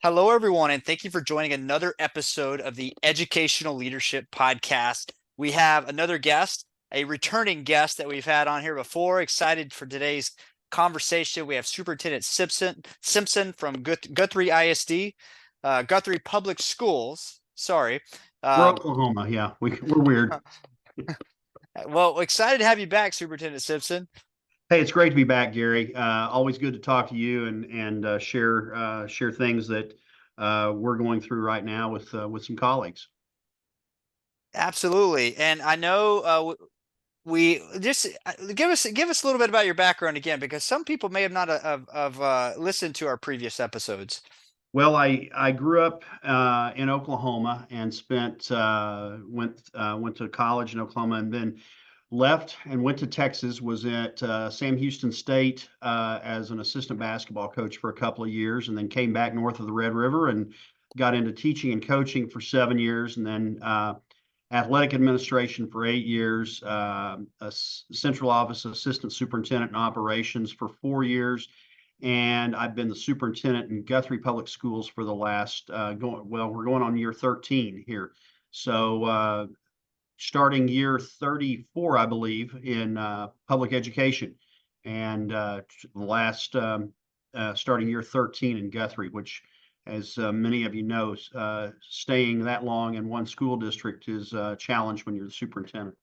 Hello, everyone, and thank you for joining another episode of the Educational Leadership Podcast. We have another guest, a returning guest that we've had on here before. Excited for today's conversation. We have Superintendent Simpson from Guthrie ISD, Guthrie Public Schools. Sorry. We're Um, Oklahoma. Yeah, we're weird. well, excited to have you back, Superintendent Simpson. Hey, it's great to be back, Gary. Always good to talk to you and share things that we're going through right now with some colleagues. Absolutely, and I know we just give us a little bit about your background again, because some people may have not listened to our previous episodes. Well, I grew up in Oklahoma and spent went to college in Oklahoma and then left and went to Texas. Was at Sam Houston State as an assistant basketball coach for a couple of years, and then came back north of the Red River and got into teaching and coaching for 7 years, and then athletic administration for 8 years, central office assistant superintendent in operations for 4 years, and I've been the superintendent in Guthrie Public Schools for the last we're going on year 13 here. So starting year 34, I believe, in public education, and the last starting year 13 in Guthrie, which, as many of you know, staying that long in one school district is a challenge when you're the superintendent.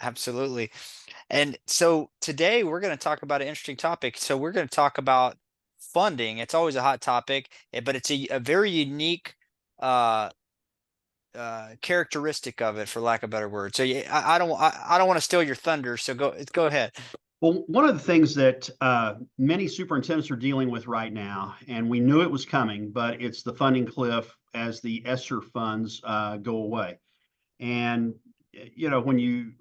Absolutely. And so today we're going to talk about an interesting topic. So we're going to talk about funding. It's always a hot topic, but it's a very unique uh, characteristic of it, for lack of a better word. So yeah, I don't want to steal your thunder. So go ahead. Well, one of the things that many superintendents are dealing with right now, and we knew it was coming, but it's the funding cliff as the ESSER funds go away. And when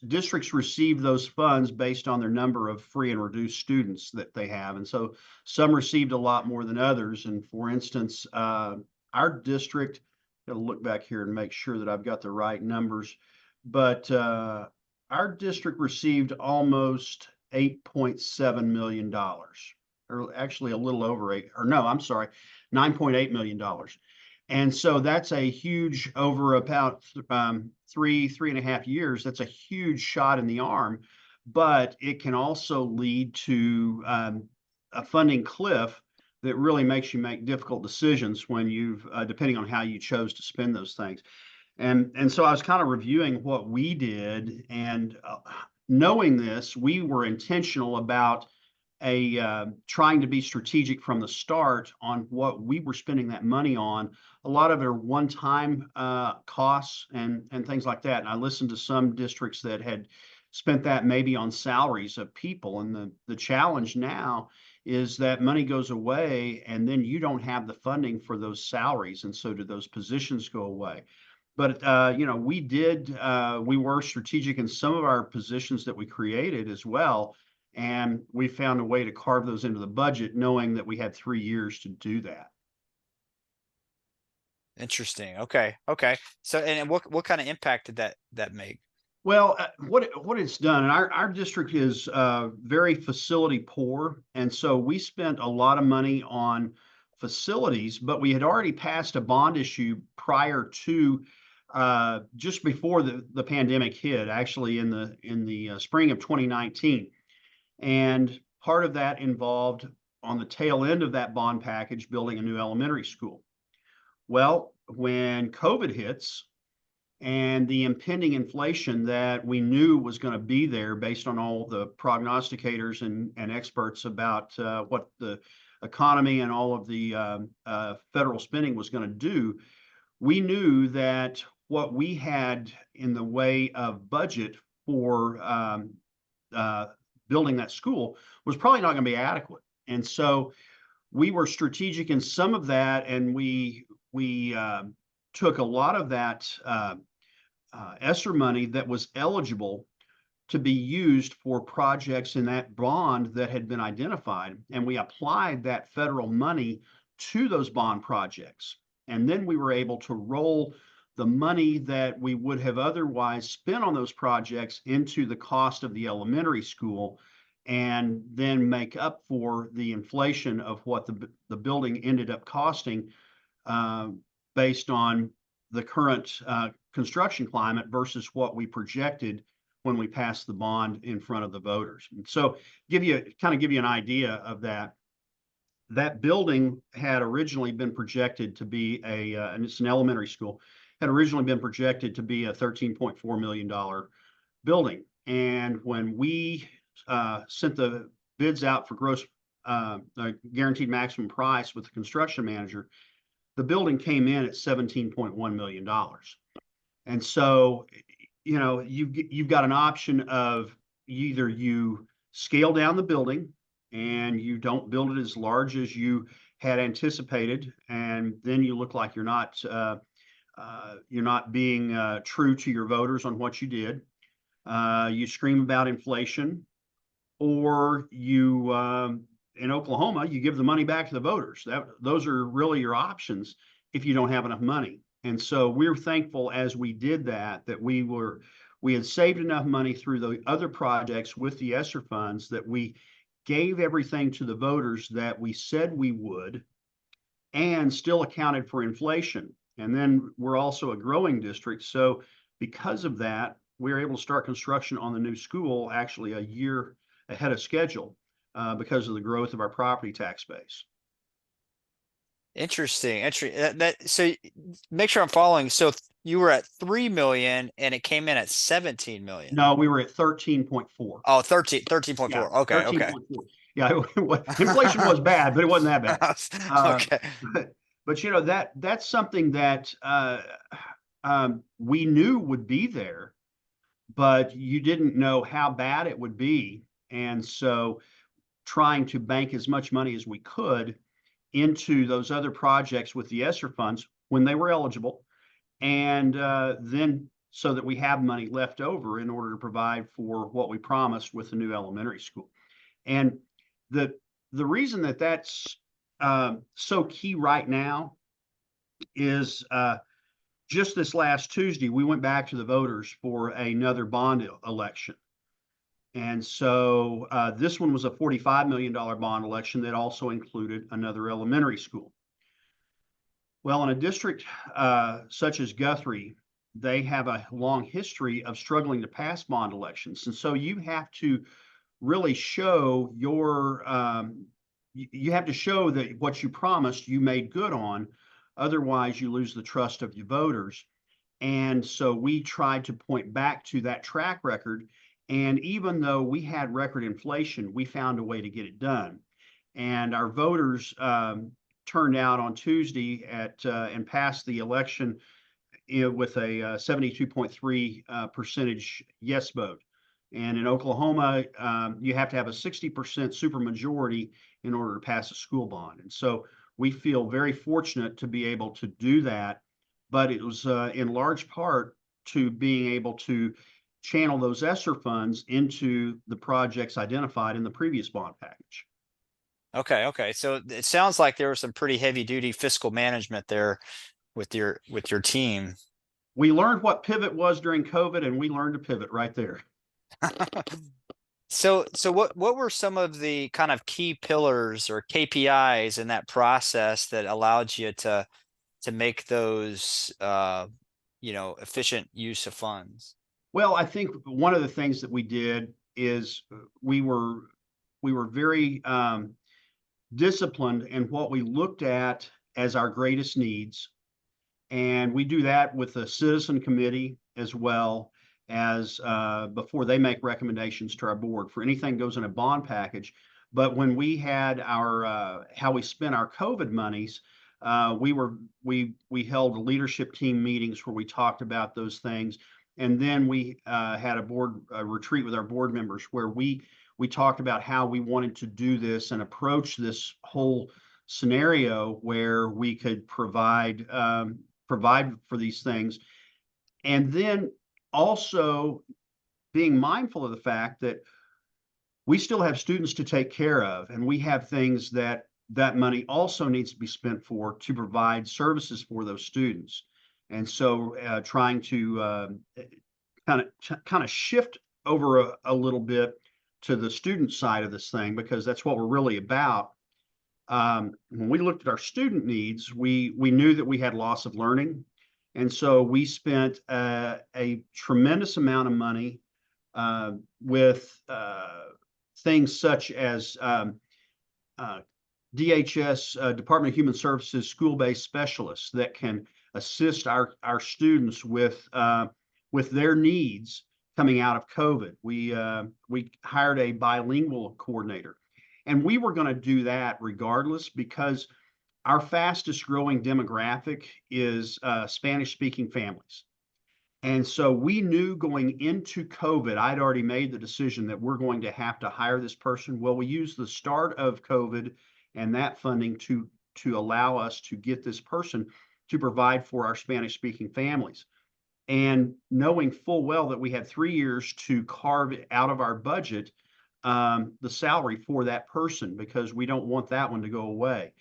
districts receive those funds based on their number of free and reduced students that they have, and so some received a lot more than others. And for instance, our district, got to look back here and make sure that I've got the right numbers, but our district received almost $8.7 million, or actually a little over eight, or no, I'm sorry, $9.8 million. And so that's a huge, over about 3.5 years, that's a huge shot in the arm, but it can also lead to a funding cliff that really makes you make difficult decisions when you've, depending on how you chose to spend those things. And so I was kind of reviewing what we did, and knowing this, we were intentional about trying to be strategic from the start on what we were spending that money on. A lot of it are one-time costs and things like that. And I listened to some districts that had spent that maybe on salaries of people. And the challenge now is that money goes away, and then you don't have the funding for those salaries, and so do those positions go away. But we were strategic in some of our positions that we created as well, and we found a way to carve those into the budget, knowing that we had 3 years to do that. Interesting. Okay. Okay. So, and what kind of impact did that make? Well, what it's done, and our district is very facility poor, and so we spent a lot of money on facilities, but we had already passed a bond issue prior to just before the pandemic hit, actually in the spring of 2019. And part of that involved, on the tail end of that bond package, building a new elementary school. Well, when COVID hits and the impending inflation that we knew was going to be there based on all the prognosticators and experts about what the economy and all of the federal spending was going to do, we knew that what we had in the way of budget for uh, building that school was probably not going to be adequate. And so we were strategic in some of that, and we took a lot of that ESSER money that was eligible to be used for projects in that bond that had been identified, and we applied that federal money to those bond projects. And then we were able to roll the money that we would have otherwise spent on those projects into the cost of the elementary school. and then make up for the inflation of what the building ended up costing, uh, based on the current construction climate versus what we projected when we passed the bond in front of the voters. And so give you an idea of that. That building had originally been projected to be and it's an elementary school, had originally been projected to be a $13.4 million building. And when we sent the bids out for gross guaranteed maximum price with the construction manager, the building came in at $17.1 million. And so, you've got an option of either you scale down the building and you don't build it as large as you had anticipated, and then you look like you're not being true to your voters on what you did. You scream about inflation, or you in Oklahoma, you give the money back to the voters. Those are really your options if you don't have enough money. And so we're thankful as we did that we had saved enough money through the other projects with the ESSER funds that we gave everything to the voters that we said we would, and still accounted for inflation. And then we're also a growing district. So because of that, we were able to start construction on the new school actually a year ahead of schedule, because of the growth of our property tax base. Interesting. So make sure I'm following. So you were at 3 million and it came in at 17 million. No, we were at 13.4. Oh, 13.4. Yeah, Okay. 13.4. Yeah, inflation was bad, but it wasn't that bad. Okay. But that's something that we knew would be there, but you didn't know how bad it would be. And so trying to bank as much money as we could into those other projects with the ESSER funds when they were eligible, and then so that we have money left over in order to provide for what we promised with the new elementary school. And the reason that that's so key right now is just this last Tuesday, we went back to the voters for another bond election. And so this one was a $45 million bond election that also included another elementary school. Well, in a district such as Guthrie, they have a long history of struggling to pass bond elections. And so you have to really show you have to show that what you promised you made good on. Otherwise, you lose the trust of your voters. And so we tried to point back to that track record. And even though we had record inflation, we found a way to get it done. And our voters turned out on Tuesday and passed the election with a 72.3 percentage yes vote. And in Oklahoma, you have to have a 60% supermajority in order to pass a school bond. And so we feel very fortunate to be able to do that. But it was in large part to being able to channel those ESSER funds into the projects identified in the previous bond package. Okay. So it sounds like there was some pretty heavy duty fiscal management there with your team. We learned what pivot was during COVID, and we learned to pivot right there. So what were some of the kind of key pillars or KPIs in that process that allowed you to make those efficient use of funds? Well, I think one of the things that we did is we were very disciplined in what we looked at as our greatest needs. And we do that with the citizen committee as well as before they make recommendations to our board for anything goes in a bond package. But when we had our how we spent our COVID monies, we held leadership team meetings where we talked about those things. And then we had a retreat with our board members where we talked about how we wanted to do this and approach this whole scenario where we could provide for these things. And then also being mindful of the fact that we still have students to take care of, and we have things that money also needs to be spent for to provide services for those students. And so trying to kind of shift over a little bit to the student side of this thing, because that's what we're really about. When we looked at our student needs, we knew that we had loss of learning. And so we spent a tremendous amount of money with things such as DHS, Department of Human Services, school-based specialists that can assist our students with their needs coming out of COVID. We hired a bilingual coordinator, and we were going to do that regardless, because our fastest growing demographic is Spanish-speaking families. And so we knew going into COVID, I'd already made the decision that we're going to have to hire this person. Well, we used the start of COVID and that funding to allow us to get this person to provide for our Spanish-speaking families. And knowing full well that we had 3 years to carve out of our budget the salary for that person, because we don't want that one to go away.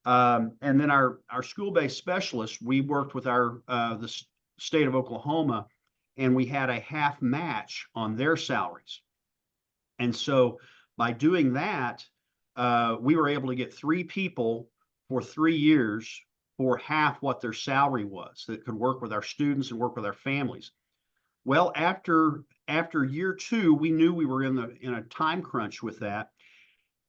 And then our school-based specialists, we worked with the state of Oklahoma, and we had a half match on their salaries. And so by doing that, we were able to get 3 people for 3 years for half what their salary was, that could work with our students and work with our families. Well, after year 2, we knew we were in a time crunch with that.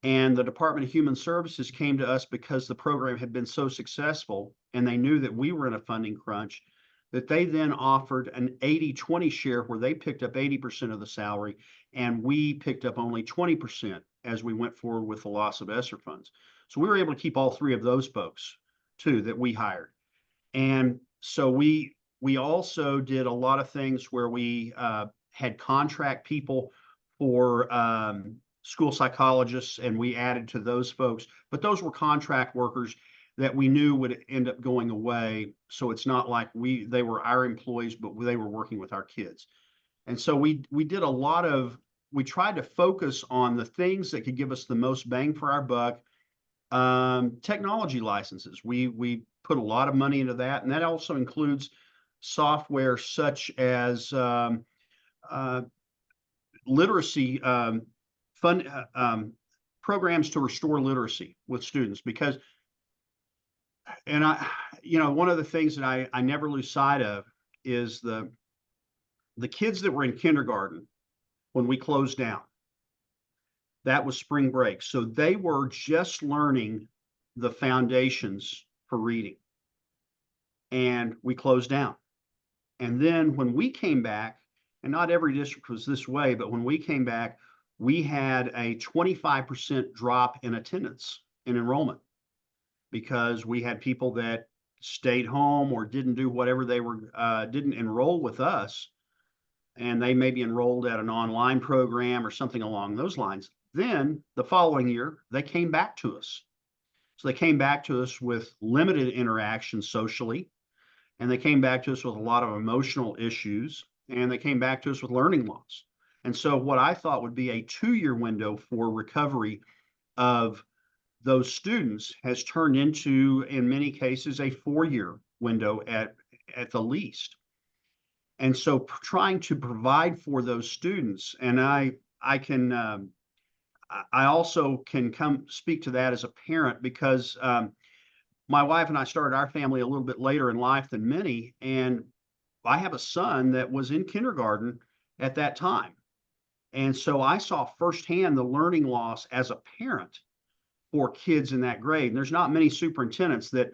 And the Department of Human Services came to us because the program had been so successful, and they knew that we were in a funding crunch, that they then offered an 80-20 share, where they picked up 80% of the salary and we picked up only 20% as we went forward with the loss of ESSER funds. So we were able to keep all 3 of those folks too that we hired. And so we also did a lot of things where we had contract people for school psychologists, and we added to those folks, but those were contract workers that we knew would end up going away. So it's not like they were our employees, but they were working with our kids. And so we did a lot of, we tried to focus on the things that could give us the most bang for our buck. Technology licenses, we put a lot of money into that, and that also includes software such as literacy programs to restore literacy with students. Because, and one of the things that I never lose sight of is the kids that were in kindergarten when we closed down. That was spring break. So they were just learning the foundations for reading, and we closed down. And then when we came back, and not every district was this way, but when we came back, we had a 25% drop in attendance and enrollment, because we had people that stayed home or didn't do whatever they were, didn't enroll with us, and they maybe enrolled at an online program or something along those lines. Then the following year, they came back to us. So they came back to us with limited interaction socially, and they came back to us with a lot of emotional issues, and they came back to us with learning loss. And so what I thought would be a 2-year window for recovery of those students has turned into, in many cases, a 4-year window at the least. And so trying to provide for those students, and I also can come speak to that as a parent, because my wife and I started our family a little bit later in life than many, and I have a son that was in kindergarten at that time. And so I saw firsthand the learning loss as a parent for kids in that grade. And there's not many superintendents that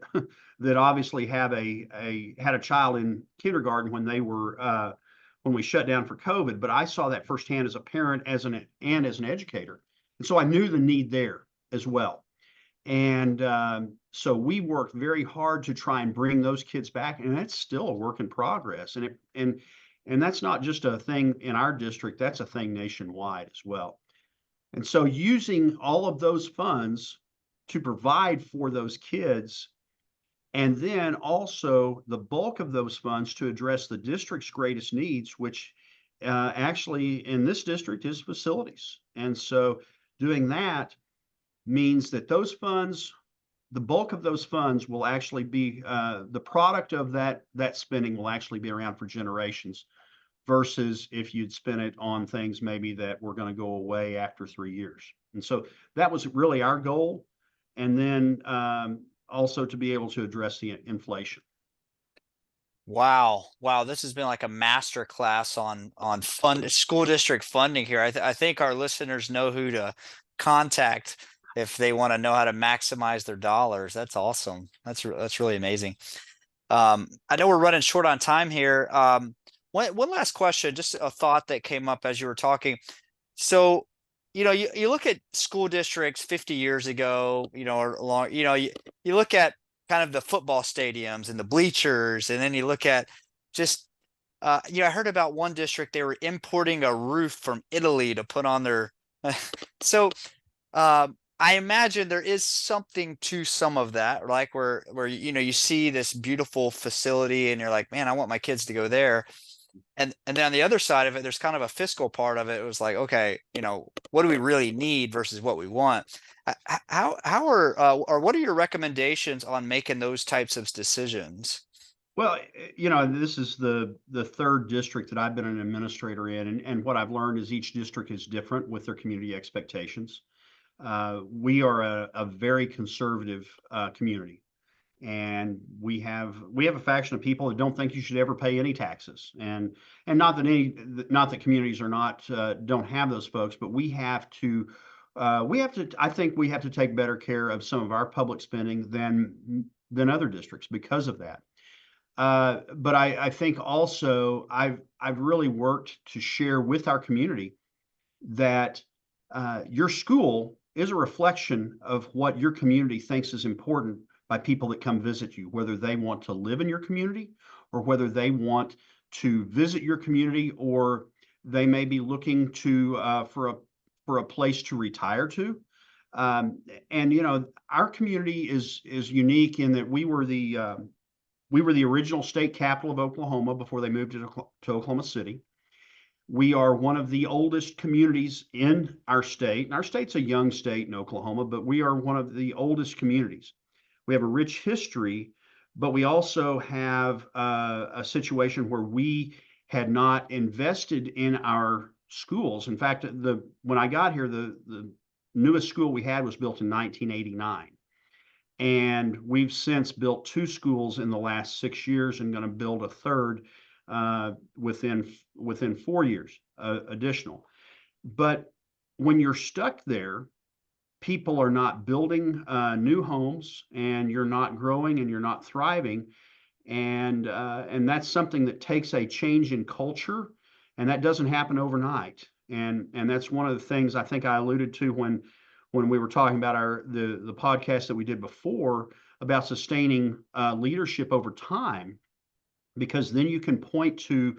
that obviously have had a child in kindergarten when they were when we shut down for COVID. But I saw that firsthand as a parent, as an educator, and so I knew the need there as well. And so we worked very hard to try and bring those kids back, and that's still a work in progress. And that's not just a thing in our district; that's a thing nationwide as well. And so using all of those funds to provide for those kids, and then also the bulk of those funds to address the district's greatest needs, which actually in this district is facilities. And so doing that means that those funds, the bulk of those funds will actually be the product of that spending will actually be around for generations versus if you'd spent it on things maybe that were going to go away after 3 years. And so that was really our goal. And then also to be able to address the inflation. Wow. Wow. This has been like a master class on school district funding here. I think our listeners know who to contact if they want to know how to maximize their dollars. That's awesome. That's really amazing. I know we're running short on time here. One last question, just a thought that came up as you were talking. So, you look at school districts 50 years ago, or long, you look at kind of the football stadiums and the bleachers, and then you look at just, I heard about one district, they were importing a roof from Italy to put on their, so, I imagine there is something to some of that, like where you see this beautiful facility and you're like, man, I want my kids to go there. And then on the other side of it, there's kind of a fiscal part of it. It was like, okay, what do we really need versus what we want? How are or what are your recommendations on making those types of decisions? Well, this is the third district that I've been an administrator in, and what I've learned is each district is different with their community expectations. We are a very conservative community, and we have a faction of people that don't think you should ever pay any taxes, and not that communities are not don't have those folks, but I think we have to take better care of some of our public spending than other districts because of that. But I think also I've really worked to share with our community that your school is a reflection of what your community thinks is important by people that come visit you, whether they want to live in your community or whether they want to visit your community, or they may be looking to for a place to retire to. And our community is unique in that we were the original state capital of Oklahoma before they moved to Oklahoma City. We are one of the oldest communities in our state. And our state's a young state in Oklahoma, but we are one of the oldest communities. We have a rich history, but we also have a situation where we had not invested in our schools. In fact, when I got here, the newest school we had was built in 1989. And we've since built 2 schools in the last 6 years and going to build a third within 4 years additional. But when you're stuck there, people are not building new homes, and you're not growing and you're not thriving. And that's something that takes a change in culture, and that doesn't happen overnight. And that's one of the things I think I alluded to when we were talking about the podcast that we did before about sustaining leadership over time, because then you can point to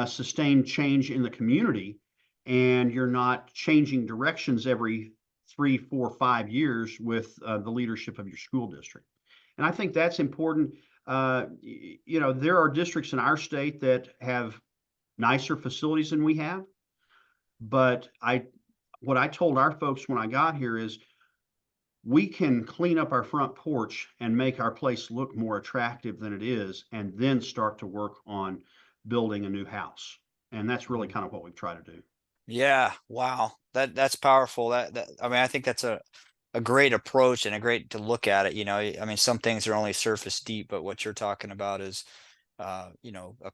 sustained change in the community, and you're not changing directions every 3, 4, 5 years with the leadership of your school district. And I think that's important. There are districts in our state that have nicer facilities than we have, but what I told our folks when I got here is we can clean up our front porch and make our place look more attractive than it is, and then start to work on building a new house. And that's really kind of what we try to do. Yeah, wow. That's powerful. I mean, I think that's a great approach and a great to look at it. I mean, some things are only surface deep, but what you're talking about is a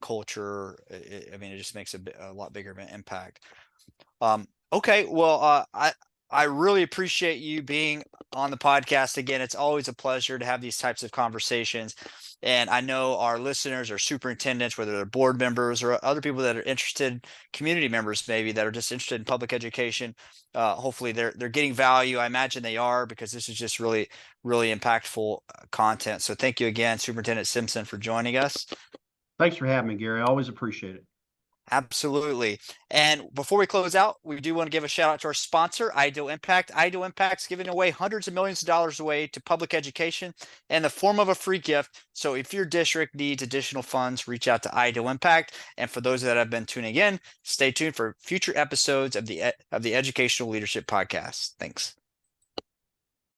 culture. I mean, it just makes a lot bigger of an impact. Okay, well, I really appreciate you being on the podcast again. It's always a pleasure to have these types of conversations. And I know our listeners are superintendents, whether they're board members or other people that are interested, community members maybe that are just interested in public education. Hopefully they're getting value. I imagine they are, because this is just really, really impactful content. So thank you again, Superintendent Simpson, for joining us. Thanks for having me, Gary. I always appreciate it. Absolutely. And before we close out, we do want to give a shout out to our sponsor, Ideal Impact. Ideal Impact's giving away hundreds of millions of dollars away to public education in the form of a free gift. So if your district needs additional funds, reach out to Ideal Impact. And for those that have been tuning in, stay tuned for future episodes of the Educational Leadership Podcast. Thanks.